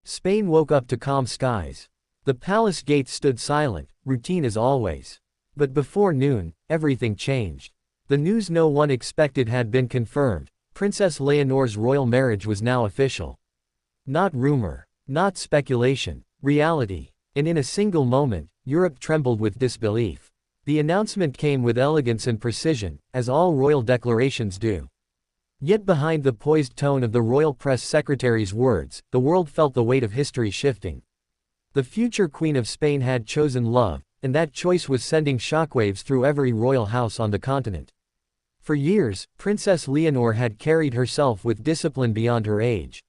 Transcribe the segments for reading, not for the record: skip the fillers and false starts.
Spain woke up to calm skies. The palace gates stood silent, routine as always. But before noon, everything changed. The news no one expected had been confirmed. Princess Leonor's royal marriage was now official. Not rumor, not speculation, reality. And in a single moment, Europe trembled with disbelief. The announcement came with elegance and precision, as all royal declarations do. Yet behind the poised tone of the royal press secretary's words, the world felt the weight of history shifting. The future Queen of Spain had chosen love, and that choice was sending shockwaves through every royal house on the continent. For years, Princess Leonor had carried herself with discipline beyond her age.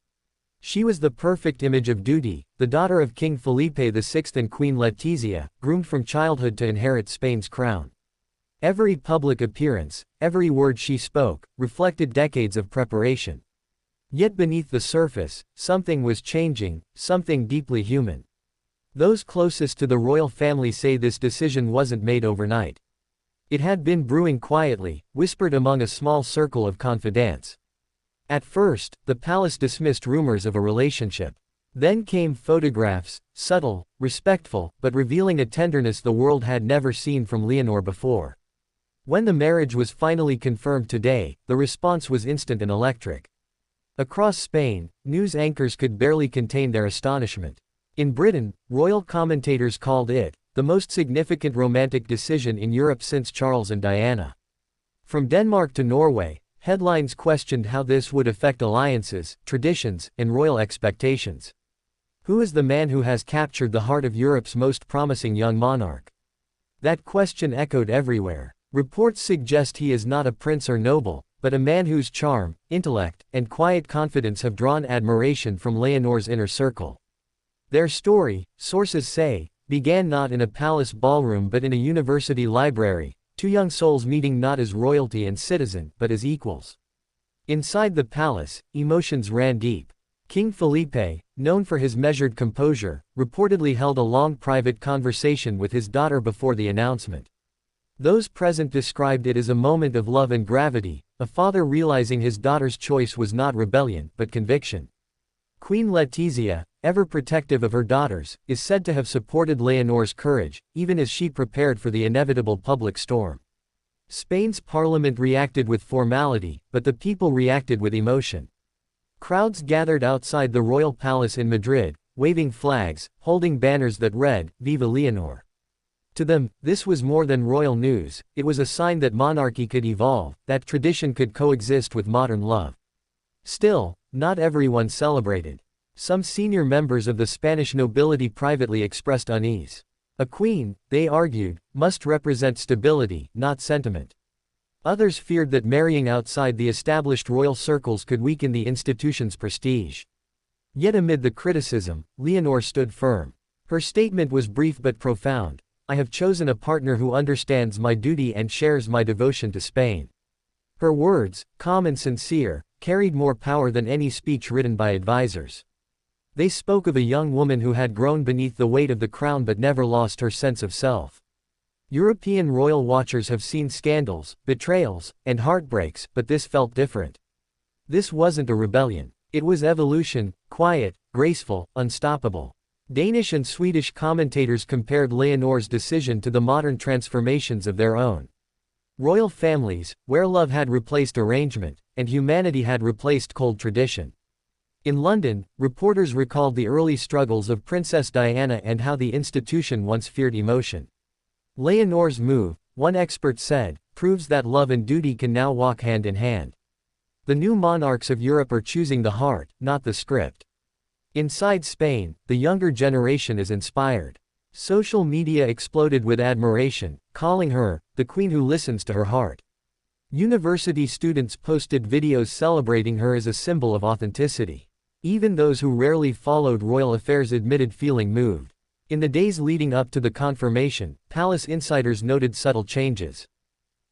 She was the perfect image of duty, the daughter of King Felipe VI and Queen Letizia, groomed from childhood to inherit Spain's crown. Every public appearance, every word she spoke, reflected decades of preparation. Yet beneath the surface, something was changing, something deeply human. Those closest to the royal family say this decision wasn't made overnight. It had been brewing quietly, whispered among a small circle of confidants. At first, the palace dismissed rumors of a relationship. Then came photographs, subtle, respectful, but revealing a tenderness the world had never seen from Leonor before. When the marriage was finally confirmed today, the response was instant and electric. Across Spain, news anchors could barely contain their astonishment. In Britain, royal commentators called it the most significant romantic decision in Europe since Charles and Diana. From Denmark to Norway, headlines questioned how this would affect alliances, traditions, and royal expectations. Who is the man who has captured the heart of Europe's most promising young monarch? That question echoed everywhere. Reports suggest he is not a prince or noble, but a man whose charm, intellect, and quiet confidence have drawn admiration from Leonor's inner circle. Their story, sources say, began not in a palace ballroom but in a university library, two young souls meeting not as royalty and citizen but as equals. Inside the palace, emotions ran deep. King Felipe, known for his measured composure, reportedly held a long private conversation with his daughter before the announcement. Those present described it as a moment of love and gravity, a father realizing his daughter's choice was not rebellion but conviction. Queen Letizia, ever protective of her daughters, is said to have supported Leonor's courage, even as she prepared for the inevitable public storm. Spain's parliament reacted with formality, but the people reacted with emotion. Crowds gathered outside the royal palace in Madrid, waving flags, holding banners that read, "Viva Leonor." To them, this was more than royal news, it was a sign that monarchy could evolve, that tradition could coexist with modern love. Still, not everyone celebrated. Some senior members of the Spanish nobility privately expressed unease. A queen, they argued, must represent stability, not sentiment. Others feared that marrying outside the established royal circles could weaken the institution's prestige. Yet amid the criticism, Leonor stood firm. Her statement was brief but profound. "I have chosen a partner who understands my duty and shares my devotion to Spain." Her words, calm and sincere, carried more power than any speech written by advisors. They spoke of a young woman who had grown beneath the weight of the crown but never lost her sense of self. European royal watchers have seen scandals, betrayals, and heartbreaks, but this felt different. This wasn't a rebellion. It was evolution, quiet, graceful, unstoppable. Danish and Swedish commentators compared Leonor's decision to the modern transformations of their own. Royal families, where love had replaced arrangement, and humanity had replaced cold tradition. In London, reporters recalled the early struggles of Princess Diana and how the institution once feared emotion. Leonor's move, one expert said, proves that love and duty can now walk hand in hand. The new monarchs of Europe are choosing the heart, not the script. Inside Spain, the younger generation is inspired. Social media exploded with admiration, calling her the queen who listens to her heart. University students posted videos celebrating her as a symbol of authenticity. Even those who rarely followed royal affairs admitted feeling moved. In the days leading up to the confirmation, palace insiders noted subtle changes.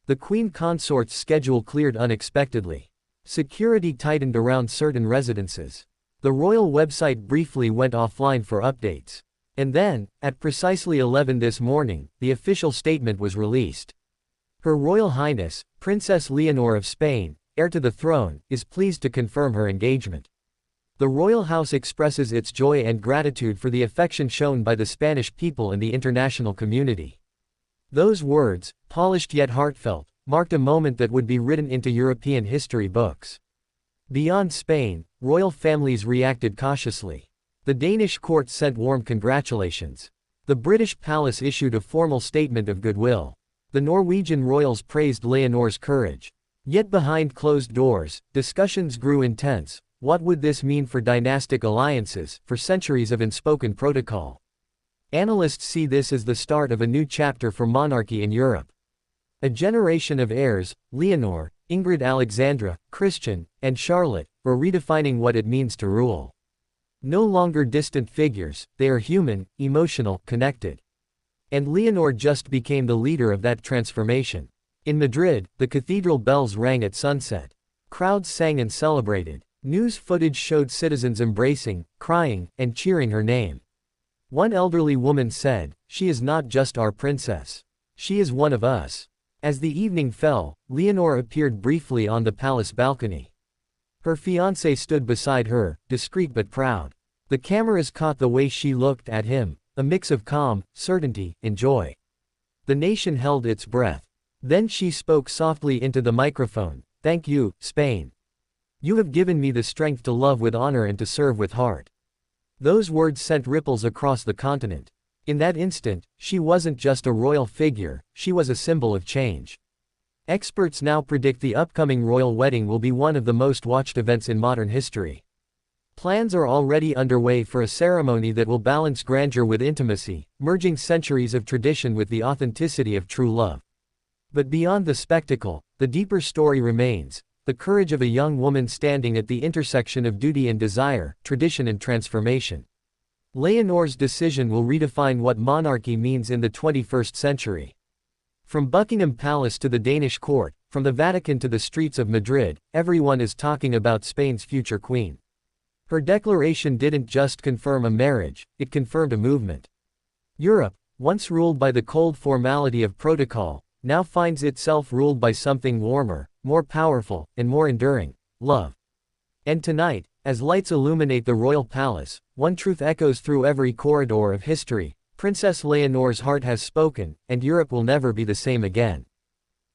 The queen consort's schedule cleared unexpectedly. Security tightened around certain residences. The royal website briefly went offline for updates. And then, at precisely 11 this morning, the official statement was released. Her Royal Highness, Princess Leonor of Spain, heir to the throne, is pleased to confirm her engagement. The royal house expresses its joy and gratitude for the affection shown by the Spanish people and the international community. Those words, polished yet heartfelt, marked a moment that would be written into European history books. Beyond Spain, royal families reacted cautiously. The Danish court sent warm congratulations. The British palace issued a formal statement of goodwill. The Norwegian royals praised Leonor's courage. Yet behind closed doors, discussions grew intense. What would this mean for dynastic alliances, for centuries of unspoken protocol? Analysts see this as the start of a new chapter for monarchy in Europe. A generation of heirs, Leonor, Ingrid Alexandra, Christian, and Charlotte, were redefining what it means to rule. No longer distant figures, they are human, emotional, connected. And Leonor just became the leader of that transformation. In Madrid, the cathedral bells rang at sunset. Crowds sang and celebrated. News footage showed citizens embracing, crying, and cheering her name. One elderly woman said, "She is not just our princess. She is one of us." As the evening fell, Leonor appeared briefly on the palace balcony. Her fiancé stood beside her, discreet but proud. The cameras caught the way she looked at him, a mix of calm, certainty, and joy. The nation held its breath. Then she spoke softly into the microphone, "Thank you, Spain. You have given me the strength to love with honor and to serve with heart." Those words sent ripples across the continent. In that instant, she wasn't just a royal figure, she was a symbol of change. Experts now predict the upcoming royal wedding will be one of the most watched events in modern history. Plans are already underway for a ceremony that will balance grandeur with intimacy, merging centuries of tradition with the authenticity of true love. But beyond the spectacle, the deeper story remains. The courage of a young woman standing at the intersection of duty and desire, tradition and transformation. Leonor's decision will redefine what monarchy means in the 21st century. From Buckingham Palace to the Danish court, from the Vatican to the streets of Madrid, everyone is talking about Spain's future queen. Her declaration didn't just confirm a marriage, it confirmed a movement. Europe, once ruled by the cold formality of protocol, now finds itself ruled by something warmer, more powerful, and more enduring: love. And tonight, as lights illuminate the royal palace, one truth echoes through every corridor of history: Princess Leonor's heart has spoken, and Europe will never be the same again.